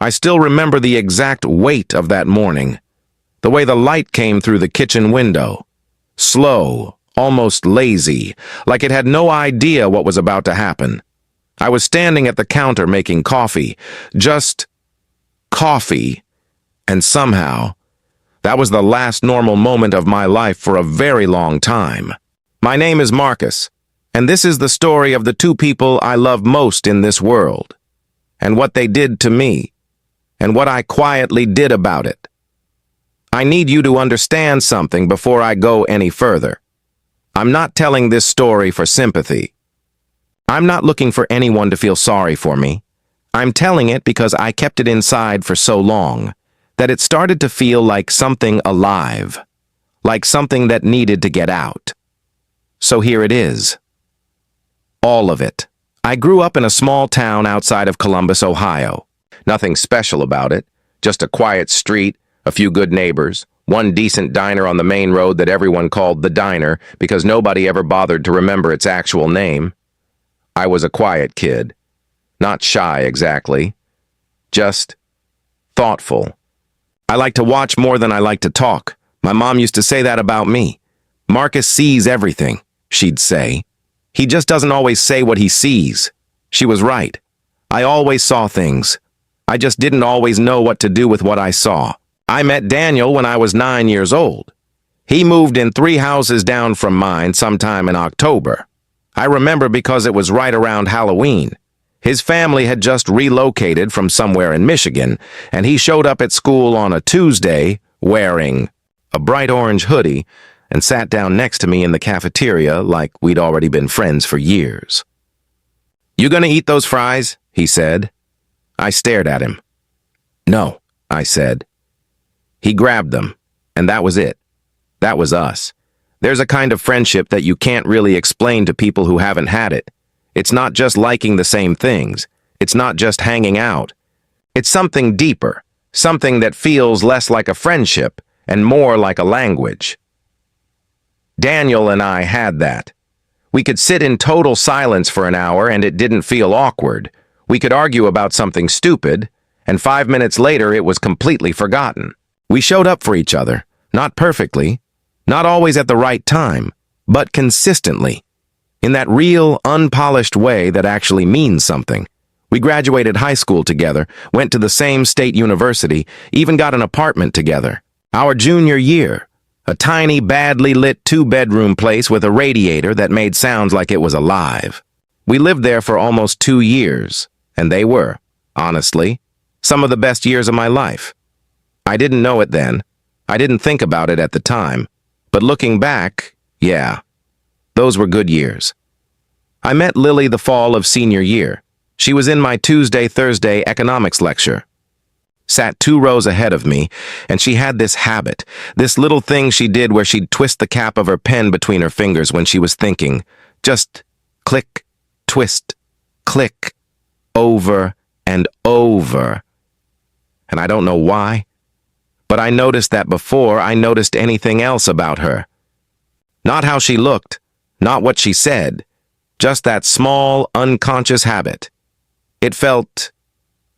I still remember the exact weight of that morning, the way the light came through the kitchen window. Slow, almost lazy, like it had no idea what was about to happen. I was standing at the counter making coffee, just coffee, and somehow, that was the last normal moment of my life for a very long time. My name is Marcus, and this is the story of the two people I love most in this world, and what they did to me, and what I quietly did about it. I need you to understand something before I go any further. I'm not telling this story for sympathy. I'm not looking for anyone to feel sorry for me. I'm telling it because I kept it inside for so long that it started to feel like something alive, like something that needed to get out. So here it is. All of it. I grew up in a small town outside of Columbus, Ohio. Nothing special about it, just a quiet street, a few good neighbors, one decent diner on the main road that everyone called the diner because nobody ever bothered to remember its actual name. I was a quiet kid. Not shy exactly. Just thoughtful. I like to watch more than I like to talk. My mom used to say that about me. Marcus sees everything, she'd say. He just doesn't always say what he sees. She was right. I always saw things. I just didn't always know what to do with what I saw. I met Daniel when I was 9 years old. He moved in 3 houses down from mine sometime in October. I remember because it was right around Halloween. His family had just relocated from somewhere in Michigan, and he showed up at school on a Tuesday wearing a bright orange hoodie and sat down next to me in the cafeteria like we'd already been friends for years. "You gonna eat those fries?" he said. I stared at him. "No," I said. He grabbed them, and that was it. That was us. There's a kind of friendship that you can't really explain to people who haven't had it. It's not just liking the same things. It's not just hanging out. It's something deeper, something that feels less like a friendship and more like a language. Daniel and I had that. We could sit in total silence for an hour and it didn't feel awkward. We could argue about something stupid, and 5 minutes later it was completely forgotten. We showed up for each other, not perfectly, not always at the right time, but consistently, in that real, unpolished way that actually means something. We graduated high school together, went to the same state university, even got an apartment together. Our junior year, a tiny, badly lit 2-bedroom place with a radiator that made sounds like it was alive. We lived there for almost 2 years, and they were, honestly, some of the best years of my life. I didn't know it then. I didn't think about it at the time. But looking back, yeah, those were good years. I met Lily the fall of senior year. She was in my Tuesday-Thursday economics lecture. Sat 2 rows ahead of me, and she had this habit, this little thing she did where she'd twist the cap of her pen between her fingers when she was thinking. Just click, twist, click, over and over. And I don't know why, but I noticed that before I noticed anything else about her. Not how she looked, not what she said, just that small, unconscious habit. It felt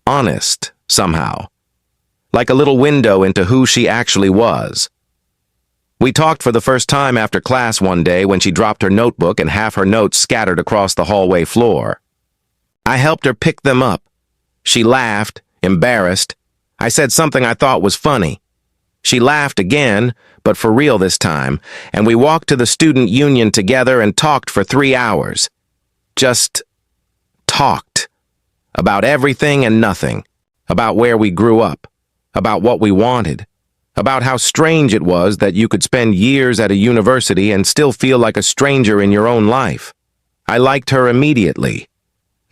honest, somehow, like a little window into who she actually was. We talked for the first time after class one day when she dropped her notebook and half her notes scattered across the hallway floor. I helped her pick them up. She laughed, embarrassed. I said something I thought was funny. She laughed again, but for real this time, and we walked to the student union together and talked for 3 hours. Just talked. About everything and nothing. About where we grew up. About what we wanted. About how strange it was that you could spend years at a university and still feel like a stranger in your own life. I liked her immediately.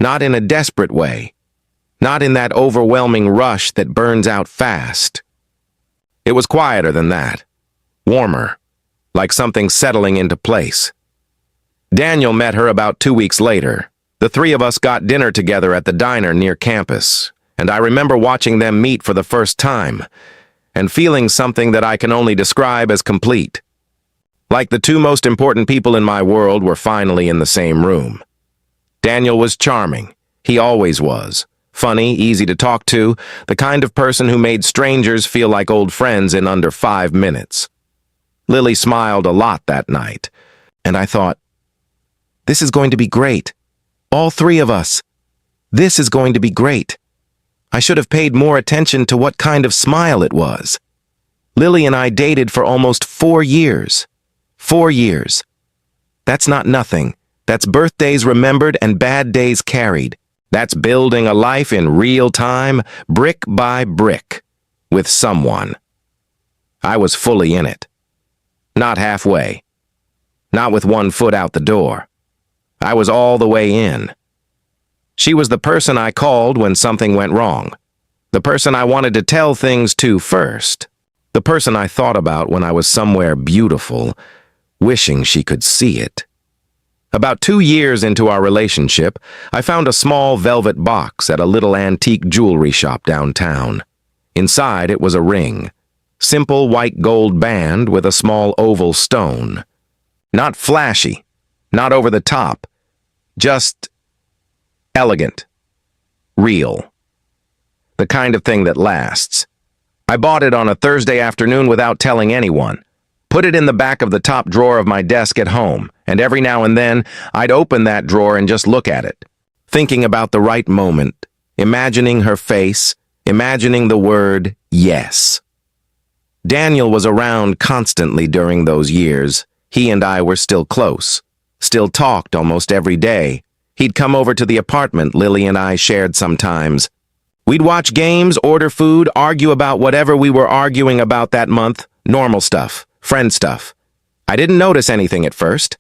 Not in a desperate way. Not in that overwhelming rush that burns out fast. It was quieter than that. Warmer. Like something settling into place. Daniel met her about 2 weeks later. The 3 of us got dinner together at the diner near campus, and I remember watching them meet for the first time, and feeling something that I can only describe as complete. Like the 2 most important people in my world were finally in the same room. Daniel was charming. He always was. Funny, easy to talk to, the kind of person who made strangers feel like old friends in under 5 minutes. Lily smiled a lot that night, and I thought, this is going to be great. All three of us. This is going to be great. I should have paid more attention to what kind of smile it was. Lily and I dated for almost 4 years. 4 years. That's not nothing. That's birthdays remembered and bad days carried. That's building a life in real time, brick by brick, with someone. I was fully in it. Not halfway. Not with 1 foot out the door. I was all the way in. She was the person I called when something went wrong. The person I wanted to tell things to first. The person I thought about when I was somewhere beautiful, wishing she could see it. About 2 years into our relationship, I found a small velvet box at a little antique jewelry shop downtown. Inside it was a ring. Simple white gold band with a small oval stone. Not flashy, not over the top, just elegant, real. The kind of thing that lasts. I bought it on a Thursday afternoon without telling anyone. Put it in the back of the top drawer of my desk at home, and every now and then I'd open that drawer and just look at it, thinking about the right moment, imagining her face, imagining the word yes. Daniel was around constantly during those years. He and I were still close, still talked almost every day. He'd come over to the apartment Lily and I shared sometimes. We'd watch games, order food, argue about whatever we were arguing about that month, normal stuff, friend stuff. I didn't notice anything at first.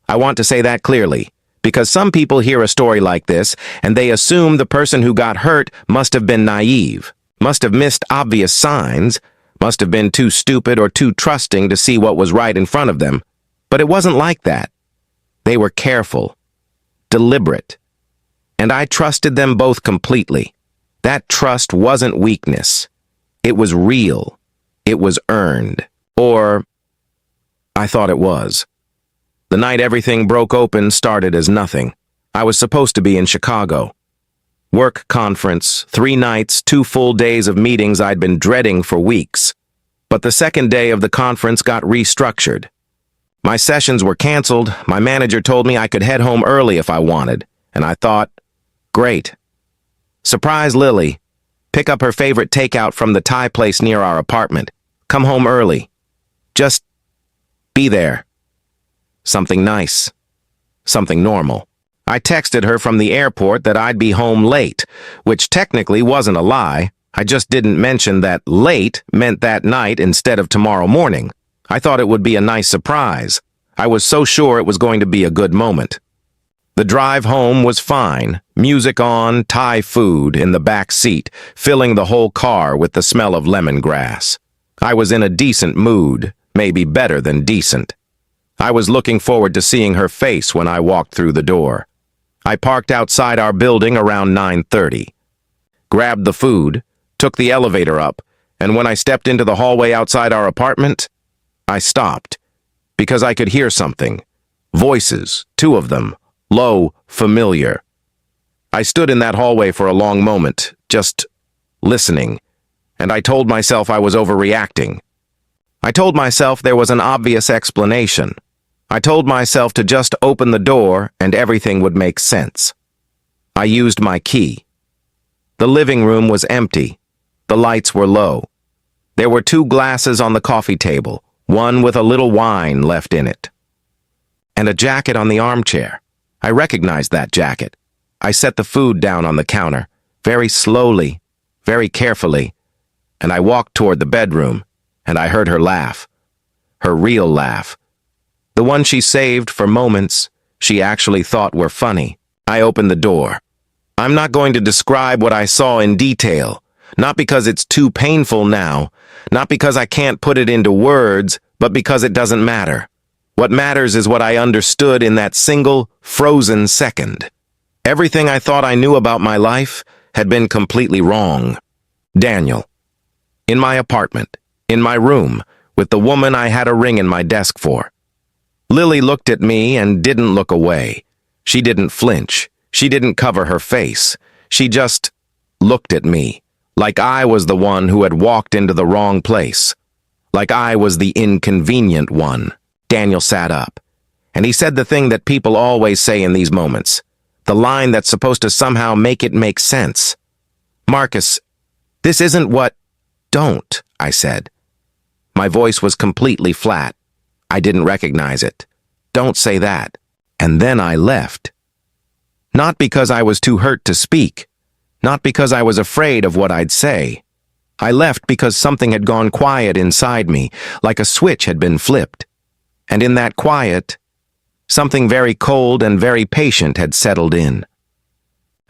I want to say that clearly, because some people hear a story like this and they assume the person who got hurt must have been naive, must have missed obvious signs, must have been too stupid or too trusting to see what was right in front of them. But it wasn't like that. They were careful, deliberate, and I trusted them both completely. That trust wasn't weakness. It was real. It was earned. Or, I thought it was. The night everything broke open started as nothing. I was supposed to be in Chicago. Work conference, 3 nights, 2 full days of meetings I'd been dreading for weeks. But the second day of the conference got restructured. My sessions were canceled. My manager told me I could head home early if I wanted, and I thought, great. Surprise Lily. Pick up her favorite takeout from the Thai place near our apartment. Come home early. Just be there. Something nice. Something normal. I texted her from the airport that I'd be home late, which technically wasn't a lie. I just didn't mention that late meant that night instead of tomorrow morning. I thought it would be a nice surprise. I was so sure it was going to be a good moment. The drive home was fine. Music on, Thai food in the back seat, filling the whole car with the smell of lemongrass. I was in a decent mood, maybe better than decent. I was looking forward to seeing her face when I walked through the door. I parked outside our building around 9:30. Grabbed the food, took the elevator up, and when I stepped into the hallway outside our apartment, I stopped, because I could hear something. Voices, 2 of them, low, familiar. I stood in that hallway for a long moment, just listening, and I told myself I was overreacting. I told myself there was an obvious explanation. I told myself to just open the door and everything would make sense. I used my key. The living room was empty. The lights were low. There were 2 glasses on the coffee table, one with a little wine left in it. And a jacket on the armchair. I recognized that jacket. I set the food down on the counter, very slowly, very carefully, and I walked toward the bedroom, and I heard her laugh. Her real laugh. The one she saved for moments she actually thought were funny. I opened the door. I'm not going to describe what I saw in detail, not because it's too painful now, not because I can't put it into words, but because it doesn't matter. What matters is what I understood in that single, frozen second. Everything I thought I knew about my life had been completely wrong. Daniel. In my apartment, in my room, with the woman I had a ring in my desk for. Lily looked at me and didn't look away. She didn't flinch. She didn't cover her face. She just looked at me, like I was the one who had walked into the wrong place, like I was the inconvenient one. Daniel sat up, and he said the thing that people always say in these moments, the line that's supposed to somehow make it make sense. "Marcus, this isn't what—" "Don't," I said. My voice was completely flat. I didn't recognize it. "Don't say that." And then I left. Not because I was too hurt to speak. Not because I was afraid of what I'd say. I left because something had gone quiet inside me, like a switch had been flipped. And in that quiet, something very cold and very patient had settled in.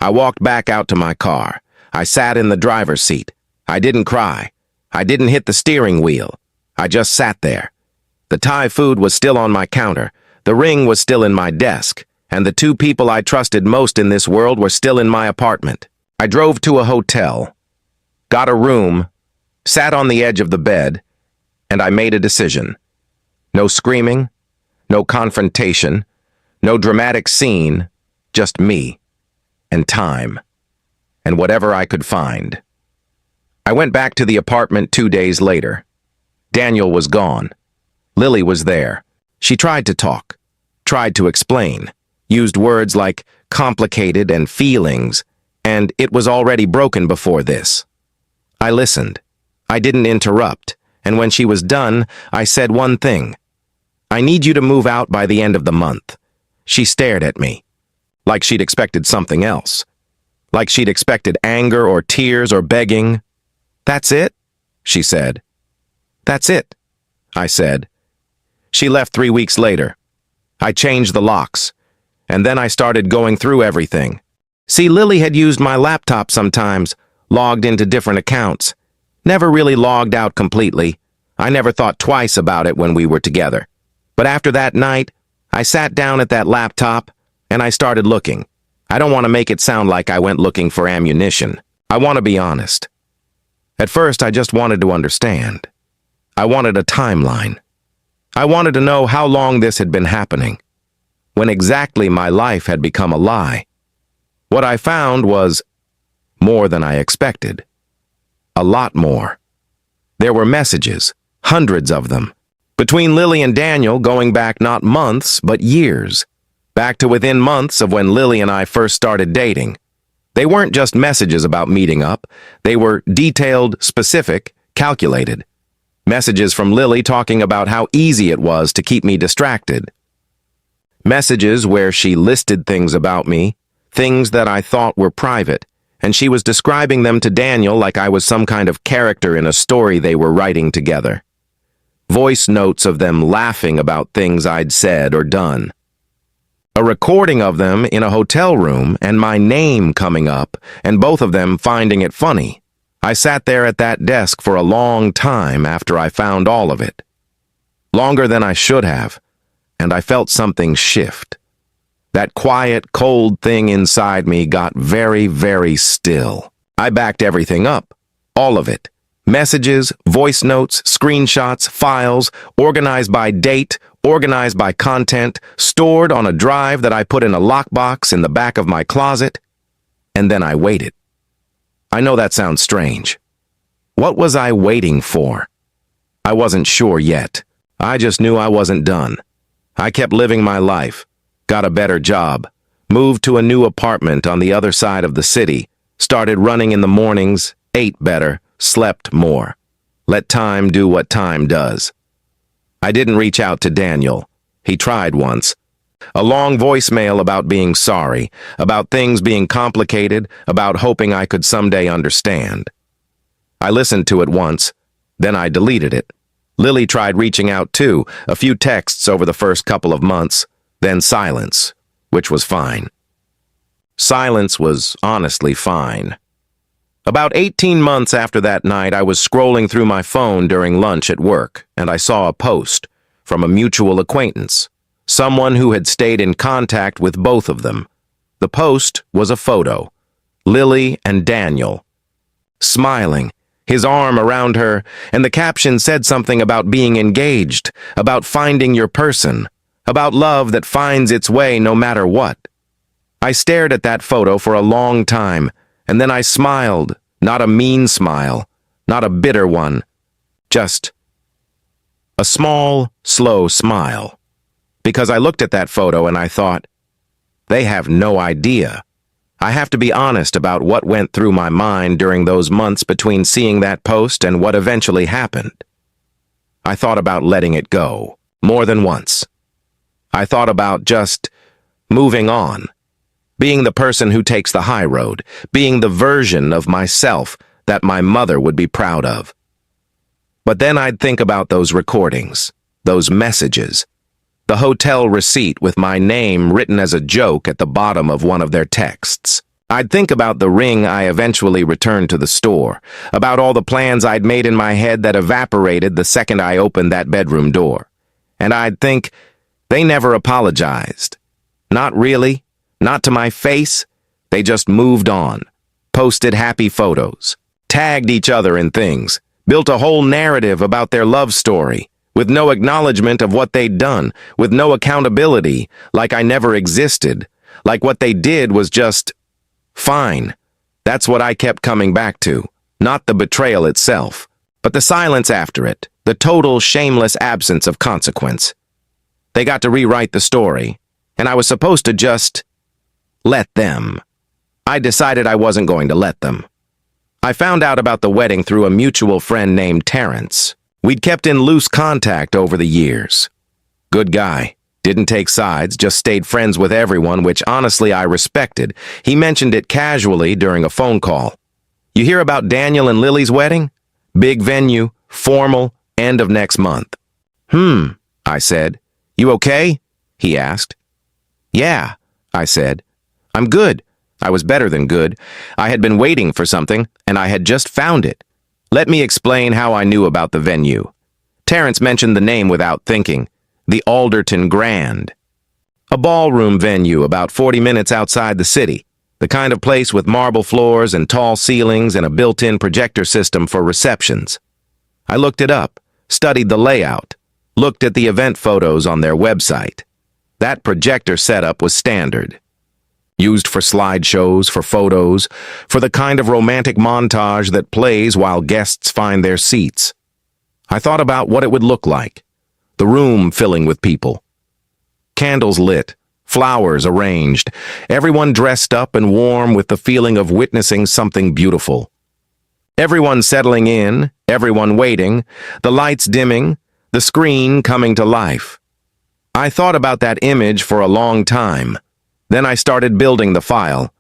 I walked back out to my car. I sat in the driver's seat. I didn't cry. I didn't hit the steering wheel. I just sat there. The Thai food was still on my counter. The ring was still in my desk. And the two people I trusted most in this world were still in my apartment. I drove to a hotel, got a room, sat on the edge of the bed, and I made a decision. No screaming, no confrontation, no dramatic scene, just me and time, and whatever I could find. I went back to the apartment 2 days later. Daniel was gone. Lily was there. She tried to talk, tried to explain, used words like complicated and feelings, and it was already broken before this. I listened. I didn't interrupt, and when she was done, I said one thing. "I need you to move out by the end of the month." She stared at me, like she'd expected something else, like she'd expected anger or tears or begging. "That's it?" she said. "That's it," I said. She left 3 weeks later. I changed the locks, and then I started going through everything. See, Lily had used my laptop sometimes, logged into different accounts. Never really logged out completely. I never thought twice about it when we were together. But after that night, I sat down at that laptop, and I started looking. I don't want to make it sound like I went looking for ammunition. I want to be honest. At first, I just wanted to understand. I wanted a timeline. I wanted to know how long this had been happening, when exactly my life had become a lie. What I found was more than I expected. A lot more. There were messages, hundreds of them, between Lily and Daniel going back not months, but years. Back to within months of when Lily and I first started dating. They weren't just messages about meeting up. They were detailed, specific, calculated. Messages from Lily talking about how easy it was to keep me distracted. Messages where she listed things about me, things that I thought were private, and she was describing them to Daniel like I was some kind of character in a story they were writing together. Voice notes of them laughing about things I'd said or done. A recording of them in a hotel room and my name coming up, and both of them finding it funny. I sat there at that desk for a long time after I found all of it. Longer than I should have, and I felt something shift. That quiet, cold thing inside me got very, very still. I backed everything up, all of it. Messages, voice notes, screenshots, files, organized by date, organized by content, stored on a drive that I put in a lockbox in the back of my closet, and then I waited. I know that sounds strange. What was I waiting for? I wasn't sure yet. I just knew I wasn't done. I kept living my life, got a better job, moved to a new apartment on the other side of the city, started running in the mornings, ate better, slept more. Let time do what time does. I didn't reach out to Daniel. He tried once. A long voicemail about being sorry, about things being complicated, about hoping I could someday understand. I listened to it once, then I deleted it. Lily tried reaching out too, a few texts over the first couple of months, then silence, which was fine. Silence was honestly fine. About 18 months after that night, I was scrolling through my phone during lunch at work, and I saw a post from a mutual acquaintance. Someone who had stayed in contact with both of them. The post was a photo. Lily and Daniel. Smiling, his arm around her, and the caption said something about being engaged, about finding your person, about love that finds its way no matter what. I stared at that photo for a long time, And then I smiled, not a mean smile, not a bitter one, just a small, slow smile. Because I looked at that photo and I thought, they have no idea. I have to be honest about what went through my mind during those months between seeing that post and what eventually happened. I thought about letting it go, more than once. I thought about just moving on, being the person who takes the high road, being the version of myself that my mother would be proud of. But then I'd think about those recordings, those messages, the hotel receipt with my name written as a joke at the bottom of one of their texts. I'd think about the ring I eventually returned to the store, about all the plans I'd made in my head that evaporated the second I opened that bedroom door. And I'd think, they never apologized. Not really, not to my face. They just moved on, posted happy photos, tagged each other in things, built a whole narrative about their love story, with no acknowledgement of what they'd done, with no accountability, like I never existed, like what they did was just fine. That's what I kept coming back to, not the betrayal itself, but the silence after it, the total shameless absence of consequence. They got to rewrite the story, and I was supposed to just let them. I decided I wasn't going to let them. I found out about the wedding through a mutual friend named Terrence. We'd kept in loose contact over the years. Good guy. Didn't take sides, just stayed friends with everyone, which honestly I respected. He mentioned it casually during a phone call. You hear about Daniel and Lily's wedding? Big venue, formal, end of next month. I said. You okay? He asked. Yeah, I said. I'm good. I was better than good. I had been waiting for something, and I had just found it. Let me explain how I knew about the venue. Terrence mentioned the name without thinking. The Alderton Grand. A ballroom venue about 40 minutes outside the city. The kind of place with marble floors and tall ceilings and a built-in projector system for receptions. I looked it up, studied the layout, looked at the event photos on their website. That projector setup was standard. Used for slideshows, for photos, for the kind of romantic montage that plays while guests find their seats. I thought about what it would look like. The room filling with people. Candles lit, flowers arranged, everyone dressed up and warm with the feeling of witnessing something beautiful. Everyone settling in, everyone waiting, the lights dimming, the screen coming to life. I thought about that image for a long time. Then I started building the file.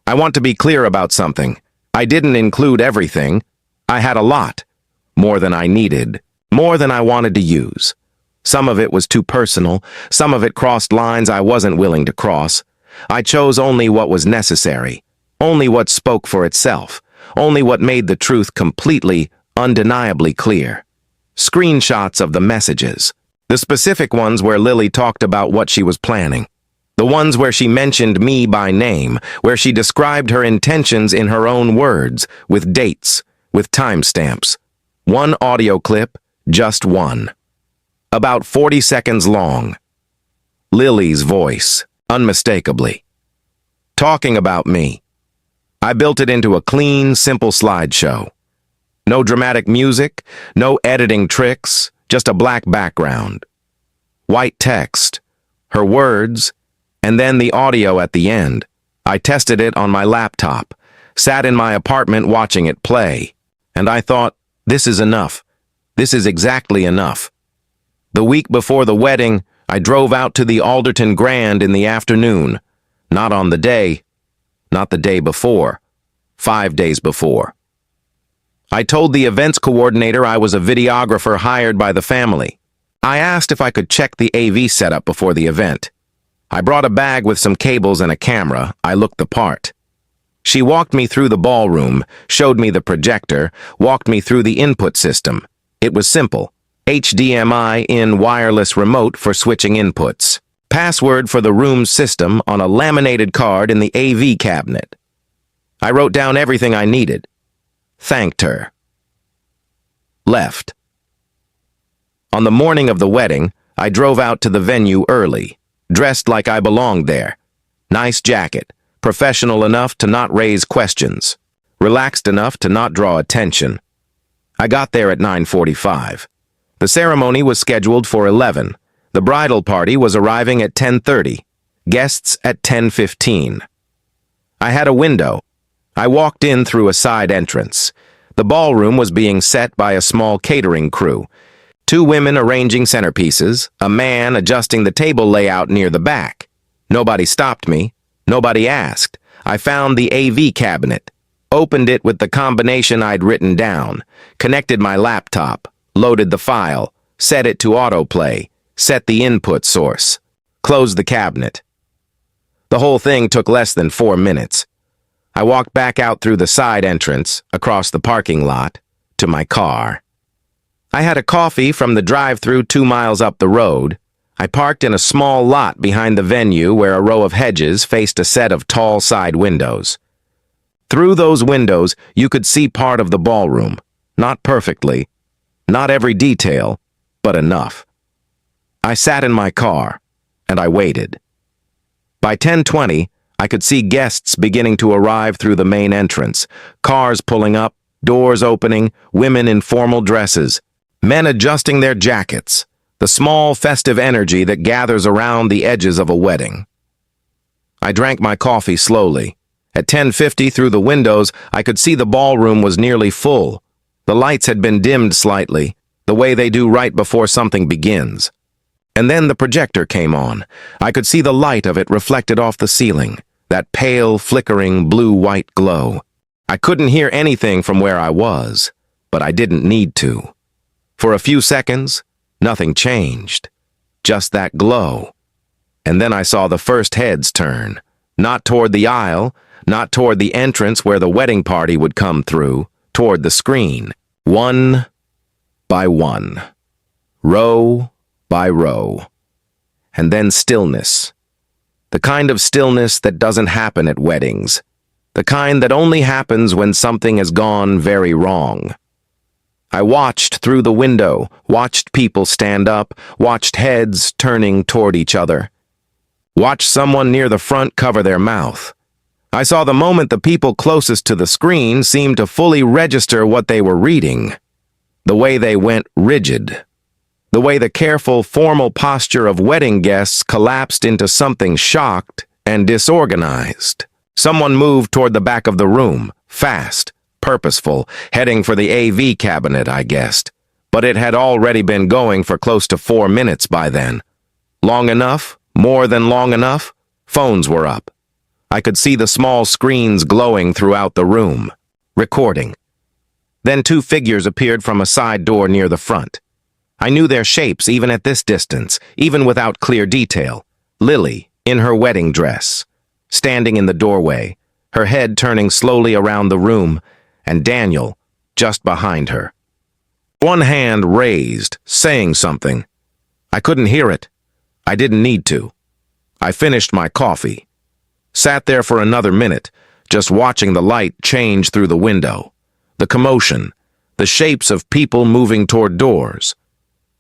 I want to be clear about something. I didn't include everything. I had a lot. More than I needed. More than I wanted to use. Some of it was too personal. Some of it crossed lines I wasn't willing to cross. I chose only what was necessary. Only what spoke for itself. Only what made the truth completely, undeniably clear. Screenshots of the messages. The specific ones where Lily talked about what she was planning. The ones where she mentioned me by name, where she described her intentions in her own words, with dates, with timestamps. One audio clip, just one. About 40 seconds long. Lily's voice, unmistakably. Talking about me. I built it into a clean, simple slideshow. No dramatic music, no editing tricks, just a black background. White text, her words, and then the audio at the end. I tested it on my laptop, sat in my apartment watching it play, and I thought, this is enough. This is exactly enough. The week before the wedding, I drove out to the Alderton Grand in the afternoon. Not on the day, not the day before, 5 days before. I told the events coordinator I was a videographer hired by the family. I asked if I could check the AV setup before the event. I brought a bag with some cables and a camera. I looked the part. She walked me through the ballroom, showed me the projector, walked me through the input system. It was simple. HDMI in wireless remote for switching inputs. Password for the room's system on a laminated card in the AV cabinet. I wrote down everything I needed. Thanked her. Left. On the morning of the wedding, I drove out to the venue early, dressed like I belonged there. Nice jacket, professional enough to not raise questions, relaxed enough to not draw attention. I got there at 9:45. The ceremony was scheduled for 11. The bridal party was arriving at 10:30. Guests at 10:15. I had a window. I walked in through a side entrance. The ballroom was being set by a small catering crew. 2 women arranging centerpieces, a man adjusting the table layout near the back. Nobody stopped me. Nobody asked. I found the AV cabinet, opened it with the combination I'd written down, connected my laptop, loaded the file, set it to autoplay, set the input source, closed the cabinet. The whole thing took less than 4 minutes. I walked back out through the side entrance, across the parking lot, to my car. I had a coffee from the drive-thru 2 miles up the road. I parked in a small lot behind the venue where a row of hedges faced a set of tall side windows. Through those windows, you could see part of the ballroom. Not perfectly, not every detail, but enough. I sat in my car, and I waited. By 10:20, I could see guests beginning to arrive through the main entrance, cars pulling up, doors opening, women in formal dresses, men adjusting their jackets, the small festive energy that gathers around the edges of a wedding. I drank my coffee slowly. At 10:50, through the windows, I could see the ballroom was nearly full. The lights had been dimmed slightly, the way they do right before something begins. And then the projector came on. I could see the light of it reflected off the ceiling, that pale, flickering, blue-white glow. I couldn't hear anything from where I was, but I didn't need to. For a few seconds, nothing changed, just that glow. And then I saw the first heads turn, not toward the aisle, not toward the entrance where the wedding party would come through, toward the screen, one by one, row by row. And then stillness. The kind of stillness that doesn't happen at weddings. The kind that only happens when something has gone very wrong. I watched through the window, watched people stand up, watched heads turning toward each other. Watched someone near the front cover their mouth. I saw the moment the people closest to the screen seemed to fully register what they were reading. The way they went rigid. The way the careful, formal posture of wedding guests collapsed into something shocked and disorganized. Someone moved toward the back of the room, fast, purposeful, heading for the AV cabinet, I guessed. But it had already been going for close to 4 minutes by then. Long enough, more than long enough, phones were up. I could see the small screens glowing throughout the room, recording. Then 2 figures appeared from a side door near the front. I knew their shapes even at this distance, even without clear detail. Lily, in her wedding dress, standing in the doorway, her head turning slowly around the room, and Daniel, just behind her. One hand raised, saying something. I couldn't hear it. I didn't need to. I finished my coffee. Sat there for another minute, just watching the light change through the window. The commotion, the shapes of people moving toward doors.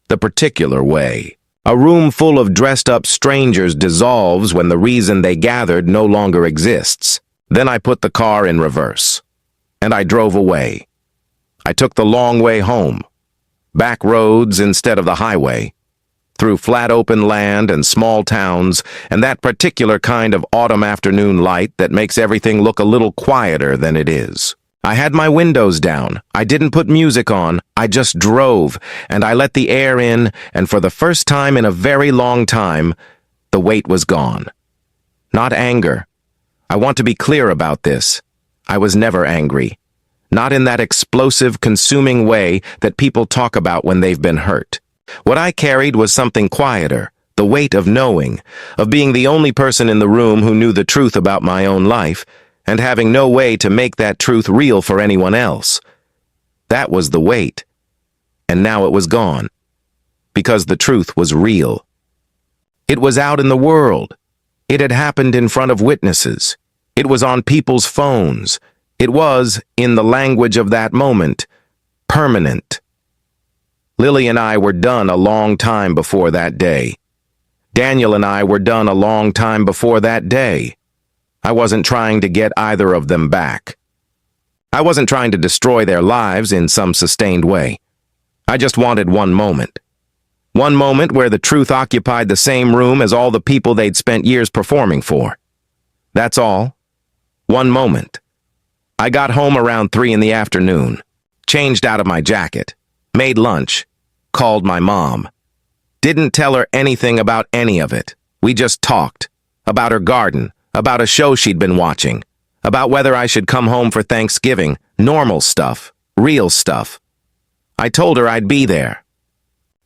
The particular way. A room full of dressed-up strangers dissolves when the reason they gathered no longer exists. Then I put the car in reverse. And I drove away. I took the long way home. Back roads instead of the highway. Through flat open land and small towns, and that particular kind of autumn afternoon light that makes everything look a little quieter than it is. I had my windows down. I didn't put music on. I just drove, and I let the air in, and for the first time in a very long time, the weight was gone. Not anger. I want to be clear about this. I was never angry. Not in that explosive, consuming way that people talk about when they've been hurt. What I carried was something quieter, the weight of knowing, of being the only person in the room who knew the truth about my own life, and having no way to make that truth real for anyone else. That was the weight. And now it was gone. Because the truth was real. It was out in the world. It had happened in front of witnesses. It was on people's phones. It was, in the language of that moment, permanent. Lily and I were done a long time before that day. Daniel and I were done a long time before that day. I wasn't trying to get either of them back. I wasn't trying to destroy their lives in some sustained way. I just wanted one moment. One moment where the truth occupied the same room as all the people they'd spent years performing for. That's all. One moment. I got home around 3 in the afternoon, changed out of my jacket, made lunch, called my mom. Didn't tell her anything about any of it. We just talked. About her garden, about a show she'd been watching, about whether I should come home for Thanksgiving, normal stuff, real stuff. I told her I'd be there.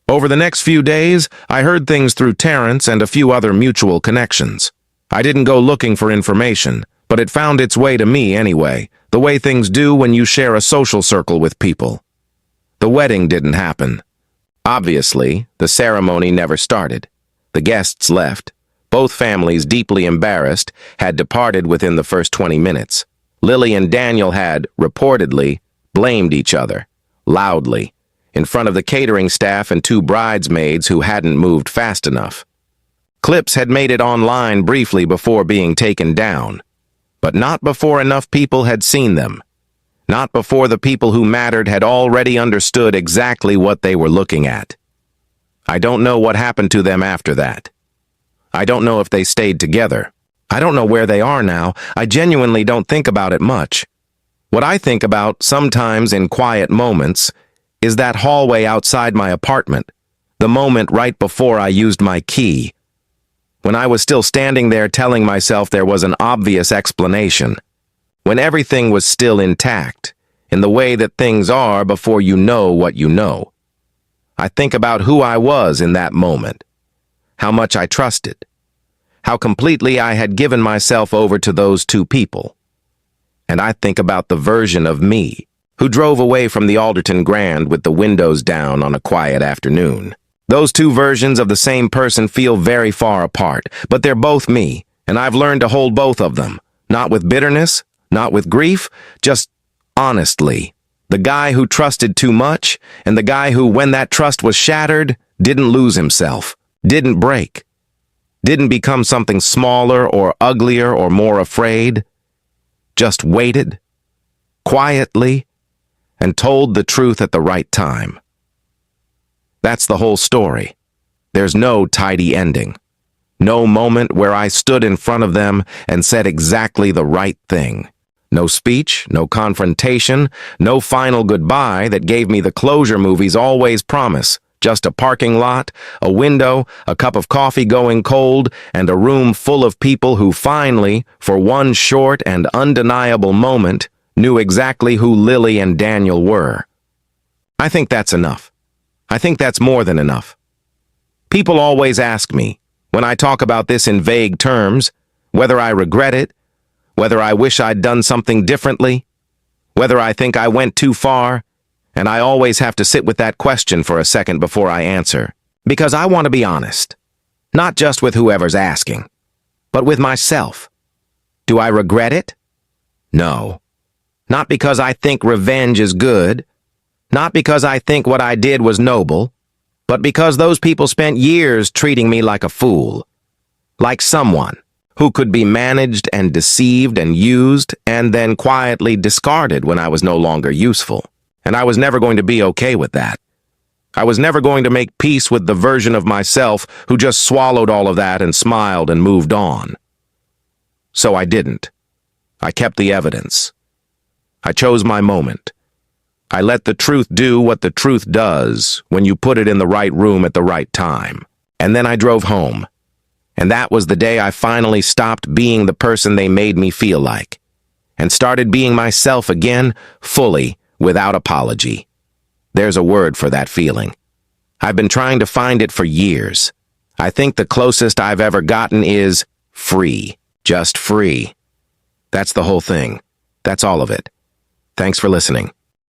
Over the next few days, I heard things through Terrence and a few other mutual connections. I didn't go looking for information, but it found its way to me anyway, the way things do when you share a social circle with people. The wedding didn't happen. Obviously, the ceremony never started. The guests left. Both families, deeply embarrassed, had departed within the first 20 minutes. Lily and Daniel had, reportedly, blamed each other, loudly, in front of the catering staff and 2 bridesmaids who hadn't moved fast enough. Clips had made it online briefly before being taken down, but not before enough people had seen them. Not before the people who mattered had already understood exactly what they were looking at. I don't know what happened to them after that. I don't know if they stayed together. I don't know where they are now. I genuinely don't think about it much. What I think about, sometimes in quiet moments, is that hallway outside my apartment, the moment right before I used my key. When I was still standing there telling myself there was an obvious explanation. When everything was still intact, in the way that things are before you know what you know. I think about who I was in that moment, how much I trusted, how completely I had given myself over to those 2 people. And I think about the version of me who drove away from the Alderton Grand with the windows down on a quiet afternoon. Those 2 versions of the same person feel very far apart, but they're both me, and I've learned to hold both of them, not with bitterness, not with grief, just honestly. The guy who trusted too much, and the guy who, when that trust was shattered, didn't lose himself, didn't break, didn't become something smaller or uglier or more afraid, just waited, quietly, and told the truth at the right time. That's the whole story. There's no tidy ending. No moment where I stood in front of them and said exactly the right thing. No speech, no confrontation, no final goodbye that gave me the closure movies always promise. Just a parking lot, a window, a cup of coffee going cold, and a room full of people who finally, for one short and undeniable moment, knew exactly who Lily and Daniel were. I think that's enough. I think that's more than enough. People always ask me, when I talk about this in vague terms, whether I regret it, whether I wish I'd done something differently, whether I think I went too far, and I always have to sit with that question for a second before I answer, because I want to be honest, not just with whoever's asking, but with myself. Do I regret it? No. Not because I think revenge is good, not because I think what I did was noble, but because those people spent years treating me like a fool, like someone who could be managed and deceived and used and then quietly discarded when I was no longer useful. And I was never going to be okay with that. I was never going to make peace with the version of myself who just swallowed all of that and smiled and moved on. So I didn't. I kept the evidence. I chose my moment. I let the truth do what the truth does when you put it in the right room at the right time. And then I drove home. And that was the day I finally stopped being the person they made me feel like, and started being myself again, fully, without apology. There's a word for that feeling. I've been trying to find it for years. I think the closest I've ever gotten is free. Just free. That's the whole thing. That's all of it. Thanks for listening.